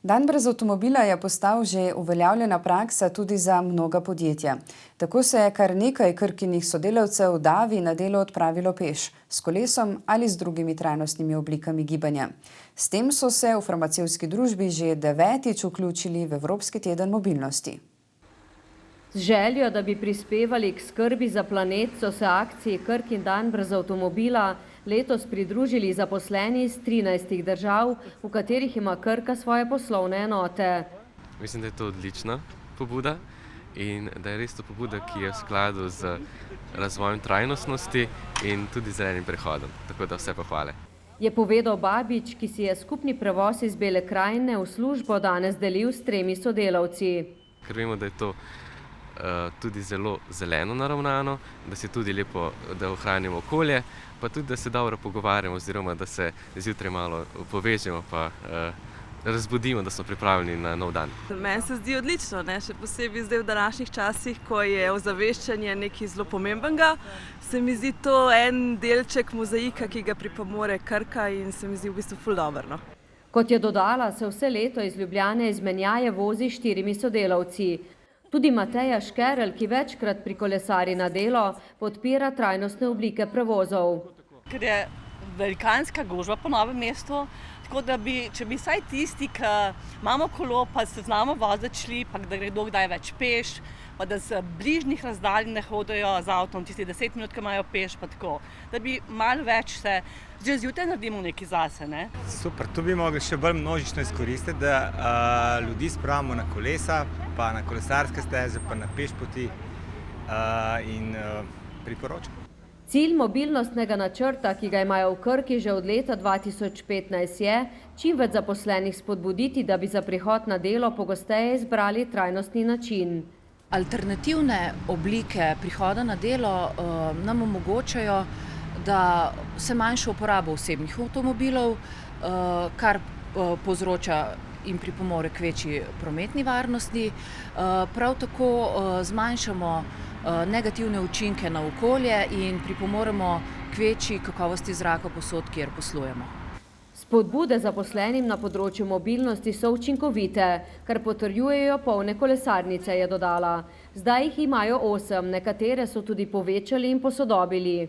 Dan brez avtomobila je postal že uveljavljena praksa tudi za mnoga podjetja. Tako se je kar nekaj Krkinih sodelavcev v Davi na delo odpravilo peš, s kolesom ali z drugimi trajnostnimi oblikami gibanja. S tem so se v farmacevtski družbi že 9. vključili v Evropski teden mobilnosti. Z željo, da bi prispevali k skrbi za planet, so se akciji Krkin dan brez avtomobila letos pridružili zaposleni iz 13 držav, v katerih ima Krka svoje poslovne enote. Mislim, da je to odlična pobuda in da je res to pobuda, ki je v skladu z razvojem trajnostnosti in tudi zelenim prehodom. Tako da vse pohvale. Je povedal Babič, ki si je skupni prevoz iz Bele krajine v službo danes delil s 3 sodelavci. Ker vemo, da je to tudi zelo zeleno naravnano, da se tudi lepo, da ohranimo okolje, pa tudi, da se dobro pogovarjamo oziroma, da se zjutraj malo povežemo pa razbudimo, da smo pripravljeni na nov dan. Meni se zdi odlično, še posebej zdaj v današnjih časih, ko je ozaveščanje nekaj zelo pomembnega. Se mi zdi to en delček mozaika, ki ga pripomore Krka in se mi zdi v bistvu ful dobro. Kot je dodala, se vse leto iz Ljubljane izmenjaje vozi s 4 sodelavci. Tudi Mateja Škerl, ki večkrat prikolesari na delo, podpira trajnostne oblike prevozov. Ker je velikanska gužva po Novem mestu, tako da če bi vsaj tisti, ki imamo kolo, pa se znamo voziti šli, pa da gredo kdaj več peš, pa da z bližnjih razdalj ne hodijo z avtom, tisti 10 minut, ki imajo peš, pa tako. Da bi malo več se, že zjutraj naredimo nekaj zase, ne? Super, tu bi mogli še bolj množično izkoristiti, da ljudi spravimo na kolesa, pa na kolesarske steze, pa na pešpoti in priporočam. Cilj mobilnostnega načrta, ki ga imajo v Krki že od leta 2015 je, čim več zaposlenih spodbuditi, da bi za prihod na delo pogosteje izbrali trajnostni način. Alternativne oblike prihoda na delo nam omogočajo, da se manjša uporaba osebnih avtomobilov, kar povzroča in pripomore k večji prometni varnosti. Prav tako zmanjšamo negativne učinke na okolje in pripomoremo k večji kakovosti zraka povsod, kjer poslujemo. Spodbude zaposlenim na področju mobilnosti so učinkovite, kar potrjujejo polne kolesarnice, je dodala. Zdaj jih imajo 8, nekatere so tudi povečali in posodobili.